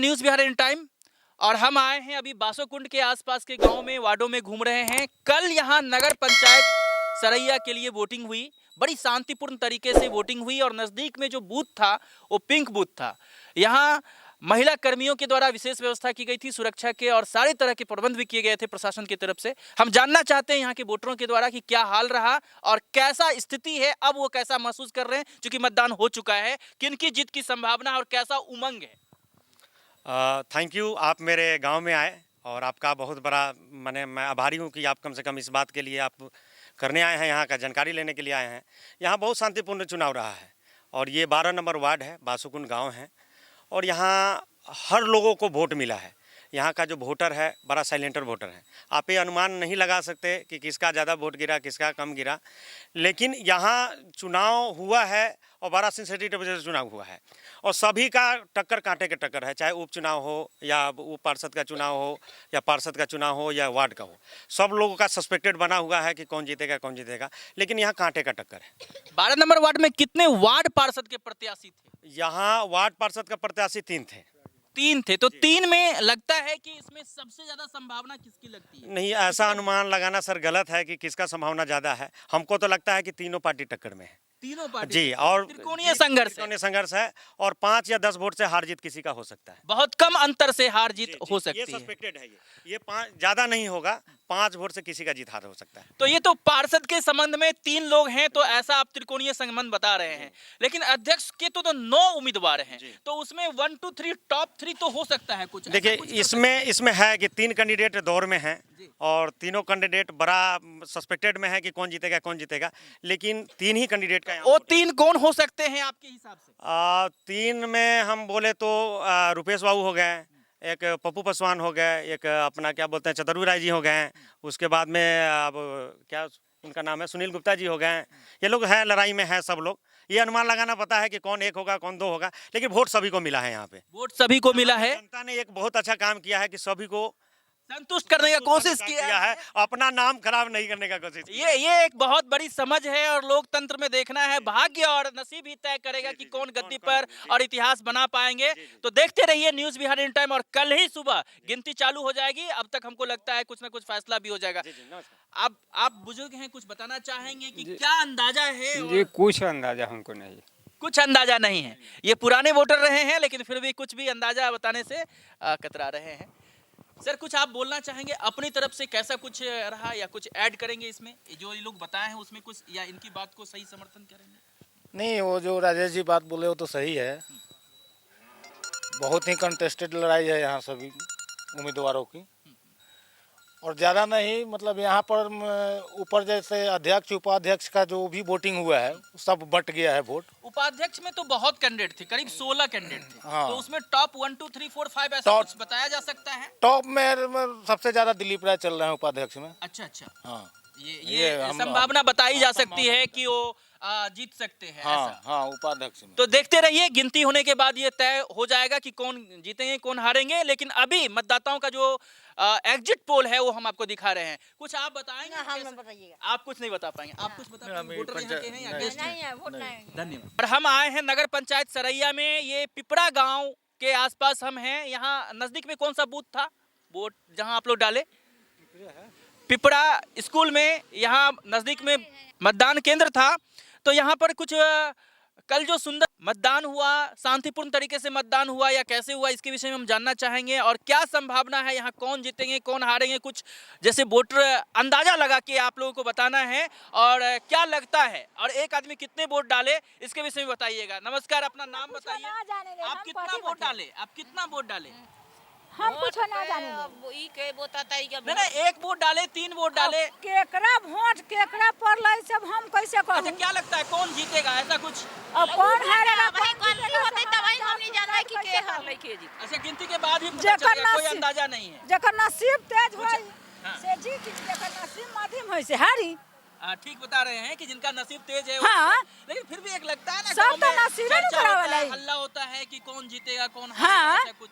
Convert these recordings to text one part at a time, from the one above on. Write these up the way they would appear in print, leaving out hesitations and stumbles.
News Bihar in time और हम आए हैं अभी बासोकुंड के आसपास के गांव में वार्डों में घूम रहे हैं। कल यहां नगर पंचायत सरैया के लिए वोटिंग हुई, बड़ी शांतिपूर्ण तरीके से वोटिंग हुई और नज़दीक में जो बूथ था वो पिंक बूथ था। यहां महिला कर्मियों के द्वारा विशेष व्यवस्था की गई थी सुरक्षा के और सारे तरह के प्रबंध भी किए गए थे प्रशासन की तरफ से। हम जानना चाहते हैं यहाँ के वोटरों के द्वारा कि क्या हाल रहा और कैसा स्थिति है, अब वो कैसा महसूस कर रहे हैं क्योंकि मतदान हो चुका है, किनकी जीत की संभावना और कैसा उमंग है। थैंक यू, आप मेरे गांव में आए और आपका बहुत बड़ा मैं आभारी हूं कि आप कम से कम इस बात के लिए आप करने आए हैं, यहाँ का जानकारी लेने के लिए आए हैं। यहाँ बहुत शांतिपूर्ण चुनाव रहा है और ये 12 नंबर वार्ड है, बासोकुंड गांव है और यहाँ हर लोगों को वोट मिला है। यहाँ का जो वोटर है बड़ा साइलेंटर वोटर है। आप ये अनुमान नहीं लगा सकते कि किसका ज़्यादा वोट गिरा किसका कम गिरा, लेकिन यहाँ चुनाव हुआ है और बड़ा सिंसियरिटी वजह से चुनाव हुआ है और सभी का टक्कर कांटे के टक्कर है, चाहे उपचुनाव हो या उप पार्षद का चुनाव हो या पार्षद का चुनाव हो या वार्ड का हो। सब लोगों का सस्पेक्टेड बना हुआ है कि कौन जीतेगा, लेकिन यहाँ कांटे का टक्कर है। 12 नंबर वार्ड में कितने वार्ड पार्षद के प्रत्याशी थे? यहाँ वार्ड पार्षद का प्रत्याशी 3 थे। 3 थे, तो 3 में लगता है कि इसमें सबसे ज्यादा संभावना किसकी लगती है? नहीं, ऐसा अनुमान लगाना सर गलत है कि किसका संभावना ज़्यादा है। हमको तो लगता है कि तीनों पार्टी टक्कर में है। तीनों पार्टी जी, और त्रिकोणीय संघर्ष है और 5 या 10 वोट से हार जीत किसी का हो सकता है। बहुत कम अंतर से हार जीत हो सकती है। ये सस्पेक्टेड है। ये 5 ज़्यादा नहीं होगा, 5 वोट से किसी का जीत हार हो सकता है। तो ये तो पार्षद के संबंध में 3 लोग हैं, तो ऐसा आप त्रिकोणीय संबंध बता रहे हैं, लेकिन अध्यक्ष के तो 9 उम्मीदवार हैं, तो उसमें 1 2 3 टॉप 3 तो हो सकता है कुछ। देखिए, इसमें है कि 3 कैंडिडेट दौर में हैं और तीनों कैंडिडेट बड़ा सस्पेक्टेड में है कि कौन जीतेगा, लेकिन 3 ही कैंडिडेट का वो 3 कौन हो सकते हैं आपके हिसाब से? 3 में हम बोले तो रुपेश बाबू हो गए, एक पप्पू पासवान हो गए, एक अपना क्या बोलते हैं चतुर्वेदी राय जी हो गए, उसके बाद में अब क्या उनका नाम है सुनील गुप्ता जी हो गए। ये लोग हैं, लड़ाई में हैं सब लोग। ये अनुमान लगाना पता है कि कौन 1 होगा कौन 2 होगा, लेकिन वोट सभी को मिला है। यहाँ पे वोट सभी को मिला है। जनता ने एक बहुत अच्छा काम किया है कि सभी को संतुष्ट करने का कोशिश किया है, अपना नाम खराब नहीं करने का कोशिश किया। ये एक बहुत बड़ी समझ है और लोकतंत्र में देखना है भाग्य और नसीब ही तय करेगा कि कौन गद्दी पर और इतिहास बना पाएंगे। तो देखते रहिए न्यूज़ बिहार इन टाइम और कल ही सुबह गिनती चालू हो जाएगी। अब तक हमको लगता है कुछ ना कुछ फैसला भी हो जाएगा। अब आप बुजुर्ग हैं, कुछ बताना चाहेंगे कि क्या अंदाजा है? ये कुछ अंदाजा हमको नहीं, कुछ अंदाजा नहीं है। ये पुराने वोटर रहे हैं लेकिन फिर भी कुछ भी अंदाजा बताने से कतरा रहे हैं। सर, कुछ आप बोलना चाहेंगे अपनी तरफ से, कैसा कुछ रहा या कुछ ऐड करेंगे इसमें? जो ये लोग बताए हैं उसमें कुछ, या इनकी बात को सही समर्थन करेंगे? नहीं, वो जो राजेश जी बात बोले वो तो सही है। बहुत ही कंटेस्टेड लड़ाई है यहाँ सभी उम्मीदवारों की और ज़्यादा नहीं, मतलब यहाँ पर ऊपर जैसे अध्यक्ष उपाध्यक्ष का जो भी वोटिंग हुआ है सब बट गया है वोट। उपाध्यक्ष में तो बहुत कैंडिडेट थे, करीब 16 कैंडिडेट थे। हाँ। तो उसमें टॉप 1 2 3 4 5 ऐसा कुछ बताया जा सकता है? टॉप में सबसे ज़्यादा दिलीप राय चल रहे हैं उपाध्यक्ष में। अच्छा। हाँ, ये संभावना बताई जा सकती है कि वो जीत सकते हैं। हाँ, उपाध्यक्ष में। तो देखते रहिए, गिनती होने के बाद ये तय हो जाएगा कि कौन जीतेंगे कौन हारेंगे। लेकिन अभी मतदाताओं का जो एग्जिट पोल है वो हम आपको दिखा रहे हैं। कुछ आप बताएंगे? हम बताइएगा। आप कुछ नहीं बता पाएंगे। आप कुछ बता पाएंगे? वोटर यहाँ के हैं या गेस्ट हैं? नहीं। धन्यवाद। और हम आए हैं नगर पंचायत सरैया में, ये पिपरा गांव के आसपास हम हैं। यहाँ नजदीक में कौन सा बूथ था वोट जहाँ आप लोग डाले? पिपरा स्कूल में, यहाँ नजदीक में मतदान केंद्र था। तो यहाँ पर कुछ कल जो सुंदर मतदान हुआ, शांतिपूर्ण तरीके से मतदान हुआ या कैसे हुआ, इसके विषय में हम जानना चाहेंगे और क्या संभावना है, यहाँ कौन जीतेंगे कौन हारेंगे, कुछ जैसे वोटर अंदाजा लगा के आप लोगों को बताना है और क्या लगता है और एक आदमी कितने वोट डाले इसके विषय में बताइएगा। नमस्कार, अपना नाम बताइए। आप कितना वोट डाले? हम कुछ ना जाने नहीं, 1 वोट डाले, 3 वोट डाले, केकरा वोट केकरा पड़लै सब हम कैसे कहूं? अच्छा, क्या लगता है कौन जीतेगा, ऐसा कुछ? अब कौन हारेगा? भाई गलती होतै तभी हमनी जानै कि के हारलै के जीत। अच्छा, गिनती के बाद ही पता चलेगा, कोई अंदाजा नहीं है। जकर नसीब तेज होय से जीत, जकर नसीब मध्यम होय से हारी। ठीक बता रहे हैं कि जिनका नसीब तेज है हाँ। लेकिन फिर भी एक लगता है ना, सब तो नसीब ही करावला है। हल्ला होता है कि कौन जीतेगा कौन हाँ। हारेगा, ऐसा कुछ।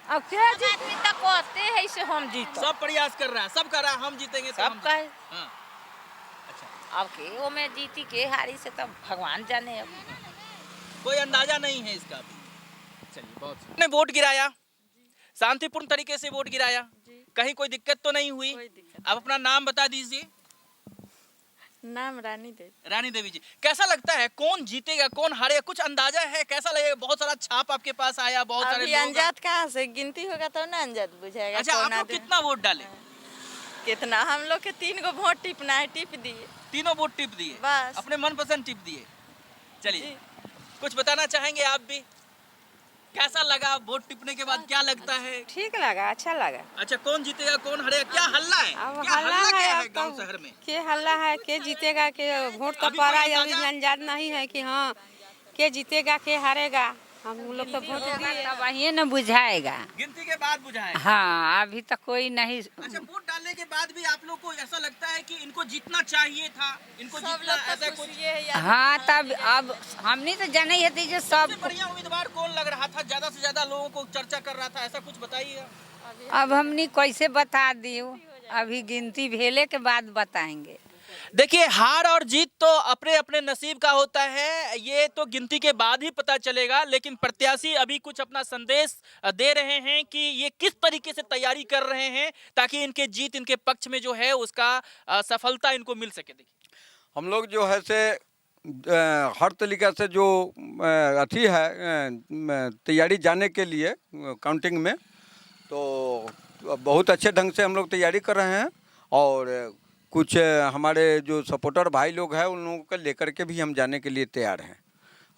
अब के जीत? आदमी तक कहते है से हम जीत। सब प्रयास कर रहा है, सब कर रहा है हम जीतेंगे तो सब हम कहे। हाँ। अच्छा, अब के वो में जीती के हारी से तब भगवान जाने। अब कोई अंदाजा नहीं है इसका भी। चलिए, बहुत ने वोट गिराया शांतिपूर्ण तरीके से वोट गिराया, कहीं कोई दिक्कत तो नहीं हुई? आप अपना नाम बता दीजिए। नाम रानी देवी। रानी देवी जी, कैसा लगता है कौन जीतेगा कौन हारेगा, कुछ अंदाजा है? कैसा लगेगा? बहुत सारा छाप आपके पास आया, बहुत सारे अभी लोग अनजात कहाँ से गिनती होगा तो ना अनजात बुझाएगा। अच्छा, आप लोग कितना वोट डाले? कितना? हम लोग के 3 गो वोट टिपना है, टिप दिए। तीनों वोट टिप दिए, बस। अपने मनपसंद टिप दिए। चलिए, जी। कुछ बताना चाहेंगे आप भी? कैसा लगा वोट टिपने के बाद, क्या लगता है? ठीक लगा, अच्छा लगा। अच्छा, कौन जीतेगा कौन हारेगा, क्या हल्ला है? अब क्या हल्ला है, क्या अब है गांव तो शहर में? के हल्ला है, के जीतेगा, के वोट तो अभी पड़ा कोई है, अभी अंदाजा? अंदाज नहीं है कि हाँ के जीतेगा के हारेगा। हम लोग तो वोट दिए, तब वही न बुझाएगा। गिनती के बाद बुझाएगा। हाँ, अभी तक कोई नहीं। अच्छा, वोट डालने के बाद भी आप लोग को ऐसा लगता है कि इनको जीतना चाहिए था, इनको सब जीतना, लोग ऐसा तो कुछ? खुशी है यार। हाँ, तब अब हमने तो जाने ही थी जो सब। सबसे बढ़िया उम्मीदवार कौन लग रहा था, ज्यादा से ज्यादा लोगों को चर्चा कर रहा था, ऐसा कुछ बताइएगा। अब हमने कैसे बता दियो, अभी गिनती भेले के बाद बताएंगे। देखिए, हार और जीत तो अपने अपने नसीब का होता है, ये तो गिनती के बाद ही पता चलेगा। लेकिन प्रत्याशी अभी कुछ अपना संदेश दे रहे हैं कि ये किस तरीके से तैयारी कर रहे हैं ताकि इनके जीत इनके पक्ष में जो है उसका सफलता इनको मिल सके। देखिए, हम लोग जो है से हर तरीक़े से जो अथी है तैयारी जाने के लिए काउंटिंग में, तो बहुत अच्छे ढंग से हम लोग तैयारी कर रहे हैं। और कुछ हमारे जो सपोर्टर भाई लोग हैं उन लोगों को लेकर के भी हम जाने के लिए तैयार हैं।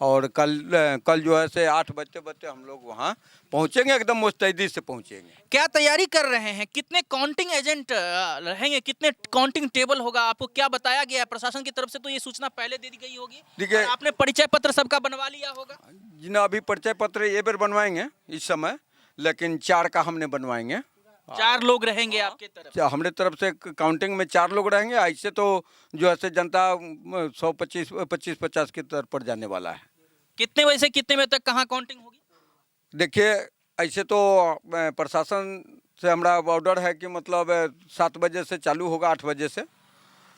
और कल जो है से 8 बजते हम लोग वहाँ पहुँचेंगे, एकदम मुस्तैदी से पहुँचेंगे। क्या तैयारी कर रहे हैं? कितने काउंटिंग एजेंट रहेंगे, कितने काउंटिंग टेबल होगा, आपको क्या बताया गया है? प्रशासन की तरफ से तो ये सूचना पहले दे दी गई होगी, देखिए, और आपने परिचय पत्र सबका बनवा लिया होगा। जी ना, अभी परिचय पत्र ये बार बनवाएंगे इस समय, लेकिन 4 का हमने बनवाएंगे। 4 लोग रहेंगे आपके तरफ? हमारे तरफ से काउंटिंग में 4 लोग रहेंगे। ऐसे तो जो है जनता 125-50 की तरफ पर जाने वाला है। कितने बजे से कितने बजे तक कहाँ काउंटिंग होगी? देखिए, ऐसे तो प्रशासन से हमारा ऑर्डर है कि मतलब 7 बजे से चालू होगा, 8 बजे से,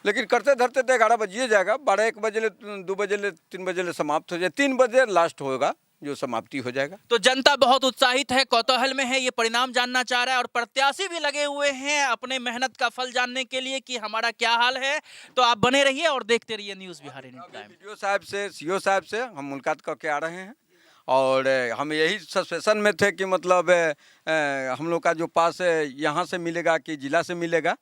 लेकिन करते धरते तो 11 बजिए जाएगा। 12-1 बजे ले, 2 बजे ले, 3 बजे ले समाप्त हो जाए, 3 बजे लास्ट होगा जो समाप्ति हो जाएगा। तो जनता बहुत उत्साहित है, कौतूहल में है, ये परिणाम जानना चाह रहा है, और प्रत्याशी भी लगे हुए हैं अपने मेहनत का फल जानने के लिए कि हमारा क्या हाल है। तो आप बने रहिए और देखते रहिए news Bihar any time. Video साहब से, सीओ साहब से हम मुलाकात करके आ रहे हैं, और हम यही सस्पेंशन में थे कि मतलब हम लोग का जो पास यहाँ से मिलेगा कि जिला से मिलेगा।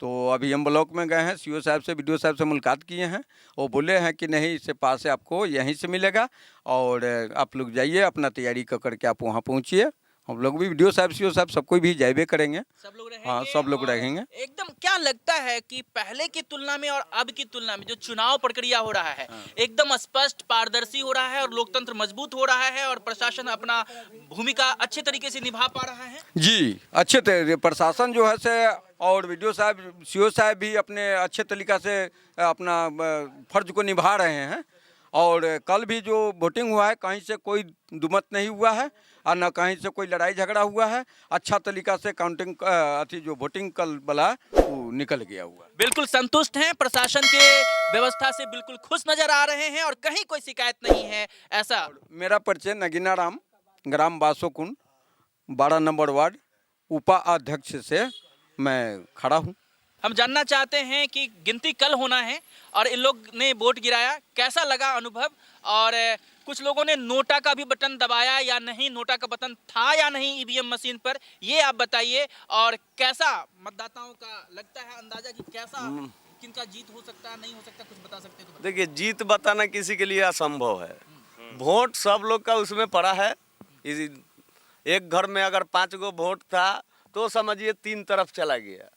तो अभी हम ब्लॉक में गए हैं, सीओ साहब से, वीडियो साहब से मुलाकात किए हैं। वो बोले हैं कि नहीं, इससे पास है, आपको यहीं से मिलेगा, और आप लोग जाइए, अपना तैयारी कर करके आप वहाँ पहुँचिए। हम लोग भी वीडियो साहब, सीओ साहब, सबको भी जाइबे करेंगे। सब लोग रहेंगे? हाँ, सब लोग और रहेंगे। एकदम क्या लगता है कि पहले की तुलना में और अब की तुलना में जो चुनाव प्रक्रिया हो रहा है, एकदम स्पष्ट, पारदर्शी हो रहा है, और लोकतंत्र मजबूत हो रहा है, और प्रशासन अपना भूमिका अच्छे तरीके से निभा पा रहा है? जी, अच्छे तरीके प्रशासन जो है से, और वीडियो साहब, सीओ साहब भी अपने अच्छे तरीक़ा से अपना फर्ज को निभा रहे हैं। और कल भी जो वोटिंग हुआ है, कहीं से कोई दुमत नहीं हुआ है, और न कहीं से कोई लड़ाई झगड़ा हुआ है। अच्छा तरीक़ा से काउंटिंग अथी जो वोटिंग कल वाला वो निकल गया हुआ। बिल्कुल संतुष्ट हैं, प्रशासन के व्यवस्था से बिल्कुल खुश नजर आ रहे हैं, और कहीं कोई शिकायत नहीं है। ऐसा मेरा परिचय नगीना राम, ग्राम बासोकुंड, 12 नंबर वार्ड, उपाध्यक्ष से मैं खड़ा हूँ। हम जानना चाहते हैं कि गिनती कल होना है और इन लोग ने वोट गिराया, कैसा लगा अनुभव? और कुछ लोगों ने नोटा का भी बटन दबाया या नहीं, नोटा का बटन था या नहीं ईवीएम मशीन पर, ये आप बताइए। और कैसा मतदाताओं का लगता है अंदाजा कि कैसा किनका जीत हो सकता है, नहीं हो सकता, कुछ बता सकते तो? देखिए, जीत बताना किसी के लिए असंभव है। वोट सब लोग का उसमें पड़ा है। एक घर में अगर 5 गो वोट था तो समझिए 3 तरफ चला गया,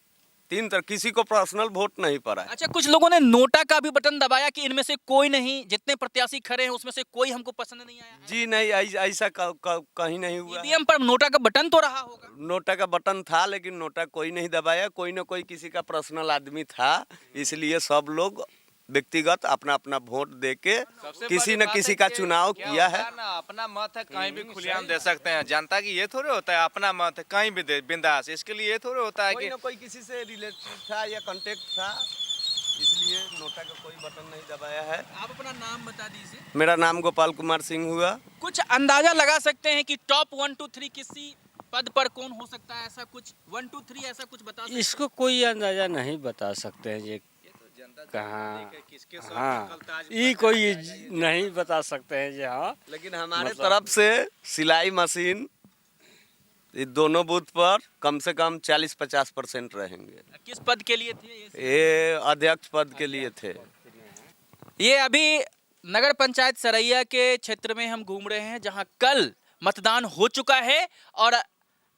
3 तरफ, किसी को पर्सनल वोट नहीं पड़ा है। अच्छा, कुछ लोगों ने नोटा का भी बटन दबाया कि इनमें से कोई नहीं, जितने प्रत्याशी खड़े हैं उसमें से कोई हमको पसंद नहीं आया है। जी नहीं, ऐसा कहीं नहीं हुआ। ईवीएम पर नोटा का बटन तो रहा होगा? नोटा का बटन था, लेकिन नोटा कोई नहीं दबाया। कोई ना कोई किसी का पर्सनल आदमी था, इसलिए सब लोग व्यक्तिगत अपना अपना वोट देके किसी न किसी का चुनाव किया है। अपना मत है, कहीं भी खुलेआम दे सकते हैं। जनता की ये थोड़े होता है अपना मत है कहीं भी दे बिंदास, इसके लिए ये थोड़े होता है कोई कि ना कोई किसी से रिलेटेड था या कांटेक्ट था, इसलिए नोटा का कोई बटन नहीं दबाया है। आप अपना नाम बता दीजिए। मेरा नाम गोपाल कुमार सिंह हुआ। कुछ अंदाजा लगा सकते हैं कि टॉप 1 2 3 किसी पद पर कौन हो सकता है, ऐसा कुछ 1 2 3 ऐसा कुछ बता सकते हैं? इसको कोई अंदाजा नहीं बता सकते हैं ये कहाँ। हाँ, ये कोई नहीं बता सकते हैं जी। हाँ, लेकिन हमारे तरफ से सिलाई मशीन ये दोनों बूथ पर कम से कम 40-50% रहेंगे। किस पद के लिए थे ये अध्यक्ष पद के लिए थे। ये अभी नगर पंचायत सरैया के क्षेत्र में हम घूम रहे हैं, जहां कल मतदान हो चुका है और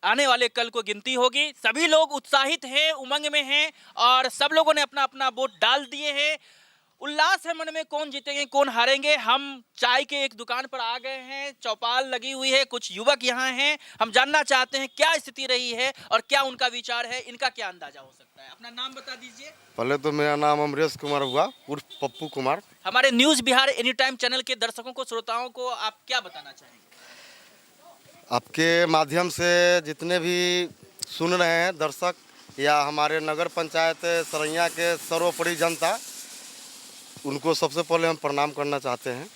आने वाले कल को गिनती होगी। सभी लोग उत्साहित हैं, उमंग में हैं और सब लोगों ने अपना अपना वोट डाल दिए हैं। उल्लास है मन में, कौन जीतेंगे कौन हारेंगे। हम चाय के एक दुकान पर आ गए हैं, चौपाल लगी हुई है, कुछ युवक यहाँ हैं। हम जानना चाहते हैं क्या स्थिति रही है और क्या उनका विचार है, इनका क्या अंदाजा हो सकता है। अपना नाम बता दीजिए। पहले तो मेरा नाम अमरेश कुमार हुआ, उर्फ पप्पू कुमार। हमारे news Bihar any time channel के दर्शकों को, श्रोताओं को आप क्या बताना चाहेंगे? आपके माध्यम से जितने भी सुन रहे हैं दर्शक या हमारे नगर पंचायत सरैया के सर्वोपरि जनता, उनको सबसे पहले हम प्रणाम करना चाहते हैं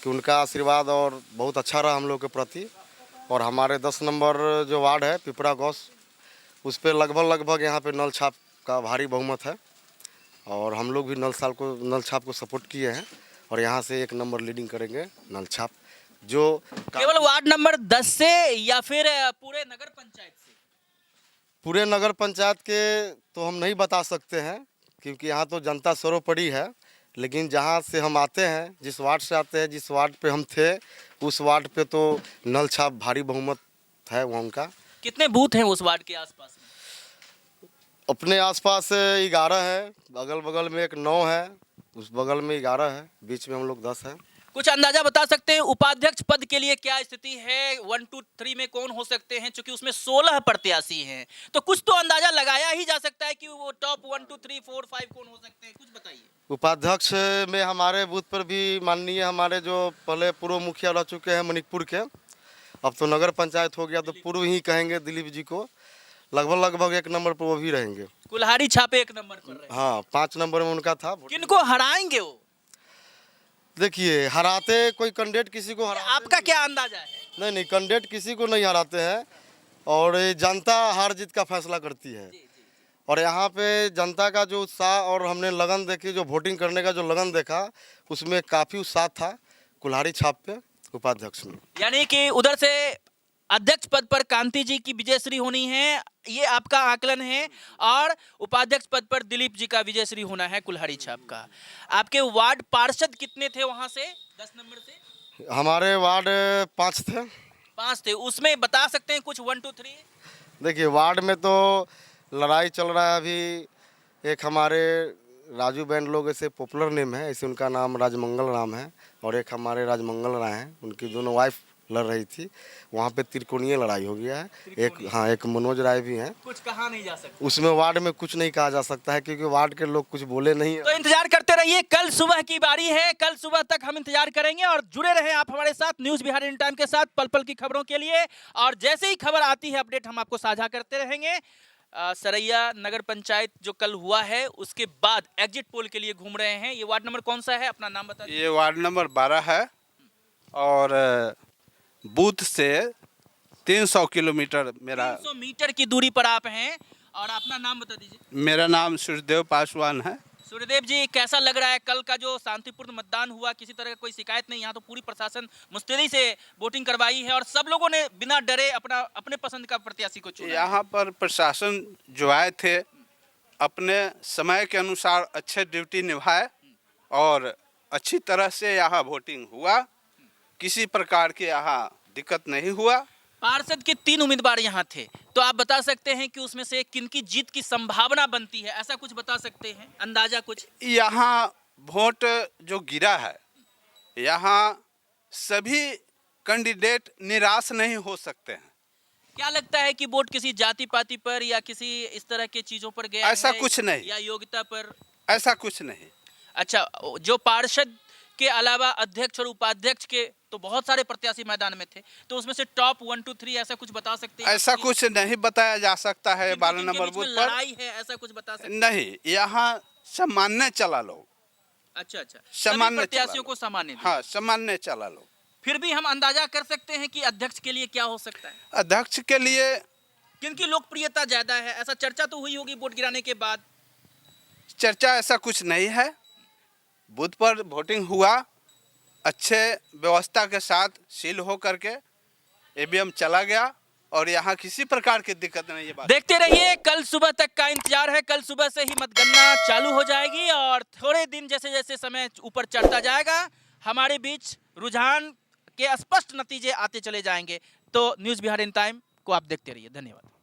कि उनका आशीर्वाद और बहुत अच्छा रहा हम लोग के प्रति। और हमारे 10 नंबर जो वार्ड है पिपरा गौस, उस पर लगभग यहाँ पे नल छाप का भारी बहुमत है और हम लोग भी नल छाप को सपोर्ट किए हैं और यहाँ से 1 नंबर लीडिंग करेंगे नल छाप। जो केवल वार्ड नंबर 10 से या फिर पूरे नगर पंचायत से? पूरे नगर पंचायत के तो हम नहीं बता सकते हैं क्योंकि यहाँ तो जनता सर्वोपरि है, लेकिन जहाँ से हम आते हैं, जिस वार्ड से आते हैं, जिस वार्ड पे हम थे, उस वार्ड पे तो नल छाप भारी बहुमत है वहाँ उनका। कितने बूथ हैं उस वार्ड के आसपास में? अपने आसपास 11 है, अगल बगल में एक 9 है, उस बगल में 11 है, बीच में हम लोग 10 हैं। कुछ अंदाजा बता सकते हैं उपाध्यक्ष पद के लिए क्या स्थिति है? 1 2 3 में कौन हो सकते हैं? क्योंकि उसमें 16 प्रत्याशी हैं, तो कुछ तो अंदाजा लगाया ही जा सकता है कि वो टॉप 1 2 3 4 5 कौन हो सकते हैं, कुछ बताइए। उपाध्यक्ष में हमारे बूथ पर भी माननीय हमारे जो पहले पूर्व मुखिया रह चुके हैं मणिकपुर के, अब तो नगर पंचायत हो गया तो पूर्व ही कहेंगे, दिलीप जी को लगभग 1 नंबर पर वो भी रहेंगे। कुल्हाड़ी छापे 1 नंबर पर रहे। हाँ, 5 नंबर में उनका था। किनको हराएंगे वो? देखिए, हराते कोई कैंडिडेट किसी को आपका क्या अंदाजा है? नहीं, कैंडिडेट किसी को नहीं हराते हैं और ये जनता हार जीत का फैसला करती है। और यहाँ पे जनता का जो उत्साह और हमने लगन देखी, जो वोटिंग करने का जो लगन देखा, उसमें काफ़ी उत्साह था कुल्हाड़ी छाप पे उपाध्यक्ष में। यानी कि उधर से अध्यक्ष पद पर कांति जी की विजयश्री होनी है, ये आपका आकलन है, और उपाध्यक्ष पद पर दिलीप जी का विजयश्री होना है कुल्हाड़ी छाप का। आपके वार्ड पार्षद कितने थे वहां से 10 नंबर से? हमारे वार्ड 5 थे। 5 थे, उसमें बता सकते हैं कुछ 1 2 3? देखिए, वार्ड में तो लड़ाई चल रहा है अभी। एक हमारे राजू बैंड लोग ऐसे पॉपुलर नेम है, ऐसे उनका नाम राजमंगल राम है, और एक हमारे राजमंगल राय हैं, उनकी दोनों वाइफ लड़ रही थी। वहाँ पे त्रिकोणीय लड़ाई हो गया है। एक मनोज राय भी हैं। कुछ कहा नहीं जा सकता उसमें, वार्ड में कुछ नहीं कहा जा सकता है क्योंकि वार्ड के लोग कुछ बोले नहीं है। तो इंतजार करते रहिए, कल सुबह की बारी है, कल सुबह तक हम इंतजार करेंगे और जुड़े रहें आप हमारे साथ न्यूज़ बिहार इन टाइम के साथ पल पल की खबरों के लिए। और जैसे ही खबर आती है अपडेट हम आपको साझा करते रहेंगे। सरैया नगर पंचायत जो कल हुआ है उसके बाद एग्जिट पोल के लिए घूम रहे हैं। ये वार्ड नंबर कौन सा है, अपना नाम बता दीजिए। ये वार्ड नंबर 12 है और बूथ से 300 किलोमीटर मेरा 300 मीटर की दूरी पर आप हैं, और अपना नाम बता दीजिए। मेरा नाम सूर्यदेव पासवान है। सूर्यदेव जी, कैसा लग रहा है कल का जो शांतिपूर्ण मतदान हुआ? किसी तरह का कोई शिकायत नहीं, यहाँ तो पूरी प्रशासन मुस्तैदी से वोटिंग करवाई है और सब लोगों ने बिना डरे अपने पसंद का प्रत्याशी को चुना। यहाँ पर प्रशासन जो आए थे अपने समय के अनुसार अच्छे ड्यूटी निभाए और अच्छी तरह से यहाँ वोटिंग हुआ, किसी प्रकार के यहाँ दिक्कत नहीं हुआ। पार्षद के 3 उम्मीदवार यहाँ थे, तो आप बता सकते हैं कि उसमें से किनकी जीत की संभावना बनती है, ऐसा कुछ बता सकते हैं, अंदाजा कुछ? यहाँ वोट जो गिरा है, यहाँ सभी कैंडिडेट निराश नहीं हो सकते हैं। क्या लगता है कि वोट किसी जाति पाति पर या किसी इस तरह के चीजों पर गया ऐसा है, कुछ नहीं, या योग्यता पर? ऐसा कुछ नहीं। अच्छा, जो पार्षद के अलावा अध्यक्ष और उपाध्यक्ष के तो बहुत सारे प्रत्याशी मैदान में थे, तो उसमें से टॉप 1 2 3 ऐसा कुछ बता सकते हैं? ऐसा कुछ नहीं बताया जा सकता है। 12 नंबर बूथ पर लड़ाई है, ऐसा कुछ बता सकते हैं? नहीं, यहाँ सामान्य चला लो। अच्छा, सामान्य प्रत्याशियों को सामान्य। हाँ, सामान्य चला लो। फिर भी हम अंदाजा कर सकते हैं कि अध्यक्ष के लिए क्या हो सकता है। अध्यक्ष के लिए किनकी लोकप्रियता ज्यादा है, ऐसा चर्चा तो हुई होगी वोट गिराने के बाद। चर्चा ऐसा कुछ नहीं है। बूथ पर वोटिंग हुआ, अच्छे व्यवस्था के साथ सील हो करके ईवीएम चला गया और यहाँ किसी प्रकार की दिक्कत नहीं है। बात देखते रहिए, कल सुबह तक का इंतजार है। कल सुबह से ही मतगणना चालू हो जाएगी और थोड़े दिन जैसे जैसे समय ऊपर चढ़ता जाएगा हमारे बीच रुझान के स्पष्ट नतीजे आते चले जाएंगे। तो न्यूज़ बिहार इन टाइम को आप देखते रहिए। धन्यवाद।